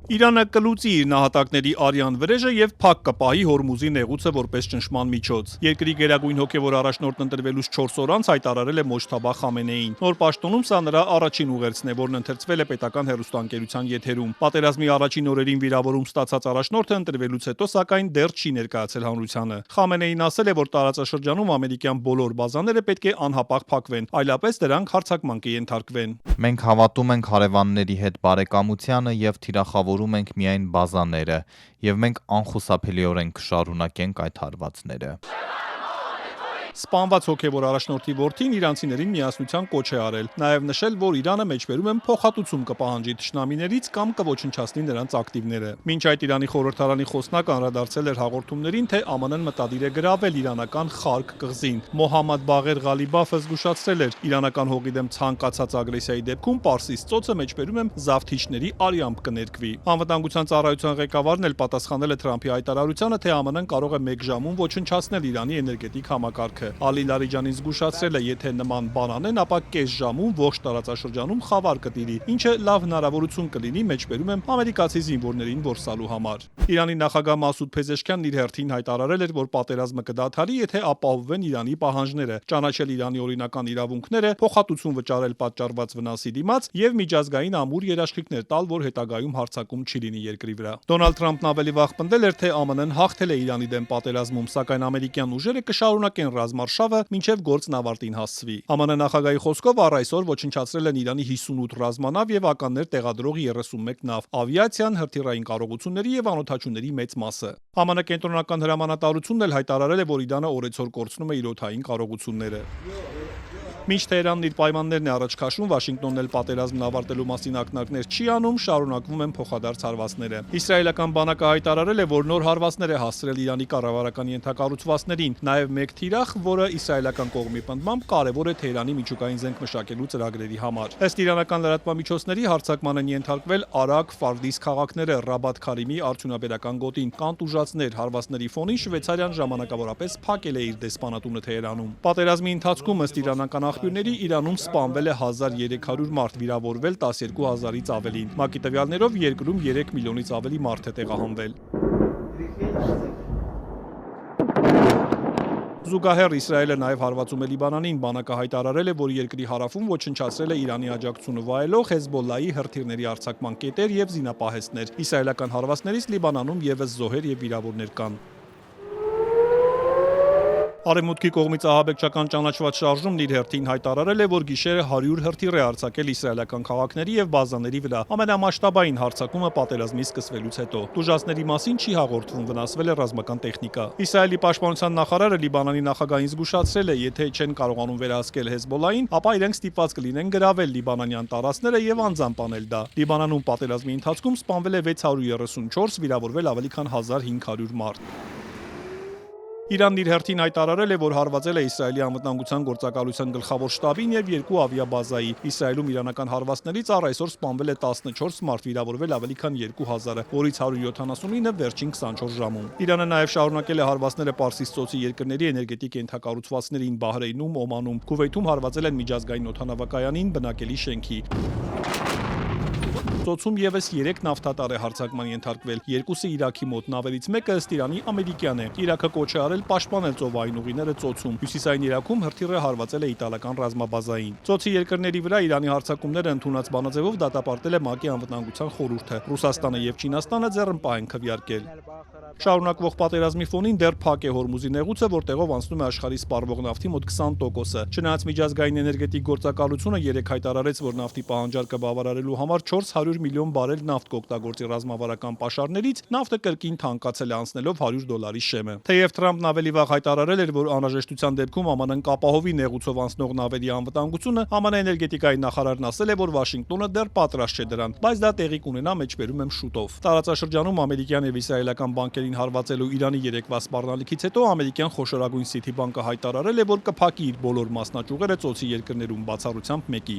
Իրանը կլուծի իր նահատակների արյան վրեժը եւ փակ կպահի Հորմուզի նեղուցը որպես ճնշման միջոց։ Երկրի գերագույն հոգեվոր առաջնորդն ընտրվելուց 4 օր անց հայտարարել է Մոջթաբա Խամենեին։ Նոր պաշտոնում սա նրա առաջին ուղերձն է, որն ընթերցվել է պետական հեռուստաընկերության եթերում։ Պատերազմի առաջին օրերին վիրավորում ստացած առաջնորդը ընտրվելուց հետո սակայն դեռ չի ներկայացել հանրությանը։ Խամենեին ասել է, որ տարածաշրջանում ամերիկյան բոլոր բազաները պետք է անհապաղ փակվեն, այլապես դրանք հարձակման կենթարկվեն։ Մենք հավատում ենք հարևանների հետ բարեկամությանը եւ թիրախավորում ենք միայն բազաները, եւ մենք անխուսափելիորեն կշարունակենք այդ հարվածները։ Սպանված հոգևոր առաջնորդի որդին իրանցիներին միասնության կոչ է արել, նաև նշել, որ Իրանը մեջբերում են փոխհատուցում կպահանջի թշնամիներից կամ կոչնչացնի նրանց ակտիվները։ Մինչ այդ Իրանի խորհրդարանի խոսնակ անդրադարձել էր հաղորդումներին, թե ԱՄՆ-ն մտադիր է գրավել իրանական Խարկ կղզին։ Մոհամմադ Բաղեր Ղալիբաֆը զգուշացրել էր, իրանական հողի դեմ ցանկացած ագրեսիայի դեպքում Պարսից ծոցը մեջբերում են զավթիչների արյամբ կներկվի։ Անվտանգության ծառայության ղեկավարն էլ պատասխանել է Թրամփի հայտարարությանը, թե ԱՄՆ-ն կարող է 1 ժամում ոչնչացնել Իրանի էներգետիկ համակարգը։ Ալի Լարիջանին զգուշացրել է, եթե նման բան անեն, ապա կես ժամում ողջ տարածաշրջանում խավար կտիրի, ինչը լավ հնարավորություն կլինի մեջբերում եմ ամերիկացի զինվորներին որսալու համար։ Իրանի նախագահ Մասուդ Փեզեշքյանն իր հերթին հայտարարել էր, որ պատերազմը կդադարի, եթե ապահովվեն Իրանի պահանջները, ճանաչել Իրանի օրինական իրավունքները, փոխհատուցում վճարել պատճառված վնասի դիմաց եւ միջազգային ամուր երաշխիքներ տալ, որ հետագայում հարձակում չի լինի երկրի վրա։ Դոնալդ Թրամփն ավելի վաղ պնդել էր, թե ԱՄՆ-ն հաղթել է Իրանի դեմ պատերազմում, սակայն ամերիկյան ուժերը կշարունակեն ռազմարշավը, մինչև գործն ավարտին հասցվի։ ԱՄՆ նախագահի խոսքով առ այսօր ոչնչացրել են Իրանի 58 ռազմանավ եւ ականներ տեղադրող 31 նավ, ավիացիան, հրթիռային կարողությունների եւ անօդաչուների մեծ մասը։ ԱՄՆ կենտրոնական հրամանատարությունն էլ հայտարարել է, որ Իրանը օրեցօր կորցնում է իր օդային կարողությունները։ Մինչ Թեհրանն իր պայմաններն է առաջ քաշում, Վաշինգտոնն էլ պատերազմն ավարտելու մասին ակնարկներ չի անում, շարունակվում են փոխադարձ հարվածները։ Իսրայելական բանակը հայտարարել է, որ նոր հարվածներ է հասցրել Իրանի կառավարական ենթակառուցվածքներին, նաև մեկ թիրախ, որը իսրայելական կողմի պնդմամբ կարևոր է Թեհրանի միջուկային զենք մշակելու ծրագրերի համար։ Ըստ իրանական լրատվամիջոցների հարձակման են ենթարկվել Արաք, Ֆարդիս քաղաքները, Ռաբաթ Քարիմի արդյունաբերական գոտին, կանտուժացներ հարվածների ֆոնին Շվեյցարիան ժամանակավորապես փակել է իր դեսպանատունը Թեհրանում։ Պատերազմի ընթացքում ըստ իրանական աղբյուրների Իրանում սպանվել է 1300 մարդ, վիրավորվել 12000-ից ավելին։ ՄԱԿ-ի տվյալներով երկրում 3 միլիոնից ավելի մարդ է տեղահանվել։ Զուգահեռ Իսրայելը նաև հարվածում է Լիբանանին, բանակը հայտարարել է, որ երկրի հարավում ոչնչացրել է Իրանի աջակցությունը վայելող Հեզբոլլայի հրթիռների արձակման կետեր եւ զինապահեստներ։ Իսրայելական հարվածներից Լիբանանում եւս զոհեր եւ վիրավորներ կան։ Արևմուտքի կողմից ահաբեկչական ճանաչված շարժումն իր հերթին հայտարարել է, որ գիշերը 100 հրթիռ է արձակել իսրայելական քաղաքների եւ բազաների վրա, ամենամասշտաբային հարձակումը պատերազմի սկսվելուց հետո։ Տուժածների մասին չի հաղորդվում, վնասվել է ռազմական տեխնիկա։ Իսրայելի պաշտպանության նախարարը Լիբանանի նախագահին զգուշացրել է, եթե չեն կարողանում վերահսկել Հեզբոլլային, ապա իրենք ստիպված կլինեն գրավել լիբանանյան տարածքները եւ անձամբ անել դա։ Լիբանանում պատերազմի ընթացքում սպանվել է 634, վիրավորվել ավելի քան 1500 մարդ։ Իրանն իր հերթին հայտարարել է, որ հարվածել է Իսրայելի անվտանգության գործակալության գլխավոր շտաբին եւ 2 ավիաբազայի։ Իսրայելում իրանական հարվածներից առ այսօր սպանվել է 14 մարդ, վիրավորվել ավելի քան 2000-ը, որից 179-ը վերջին 24 ժամում։ Իրանը նաեւ շարունակել է հարվածները Պարսից ծոցի երկրների էներգետիկ ենթակառուցվածքներին, Բահրեյնում, Օմանում, Քուվեյթում հարվածել են միջազգային օդանավակայանին, բնակելի շենքի։ Ծոցում եւս 3 նավթատար է հարձակման ենթարկվել, 2-ը Իրաքի մոտ, նավերից մեկը ըստ Իրանի ամերիկյան է։ Իրաքը կոչ է արել պաշտպանել ծովային ուղիները ծոցում։ Հյուսիսային Իրաքում հրթիռը հարվածել է իտալական ռազմաբազային։ Ծոցի երկրների վրա Իրանի հարձակումները ընդունած բանաձևով դատապարտել է ՄԱԿ-ի անվտանգության խորհուրդը։ Ռուսաստանը եւ Չինաստանը ձեռնպահ են քվեարկել։ Շարունակվող պատերազմի ֆոնին դեռ փակ է Հորմուզի նեղուցը, որտեղով անցնում է աշխարհի սպառվող նավթի մոտ 20%-ը։ Չնայած միջազգային էներգետիկ գործակալությունը երեկ հայտարարեց, որ նավթի պահանջարկը բավարարելու համար 400 միլիոն բարել նավթ կօգտագործի ռազմավարական պաշարներից, նավթը կրկին թանկացել է, անցնելով $100 շեմը։ Թեև Թրամփն ավելի վաղ հայտարարել էր, որ անհրաժեշտության դեպքում ԱՄՆ-ն կապահովի նեղուցով անցնող նավերի անվտանգությունը, ԱՄՆ էներգետիկայի նախարարն ասել է, որ Վաշինգտոնը դեռ պատրաստ չէ դրան, բայց դա տեղի կունենա մեջբերում եմ շուտով։ Տարածաշրջանում ամերիկյան եւ իսրայելական բանկերին հարվածելու Իրանի երեկվա սպառնալիքից հետո ամերիկյան խոշորագույն City բանկը հայտարարել է, որ կփակի իր բոլոր մասնաճյուղերը ծոցի երկրներում, բացառությամբ մեկի։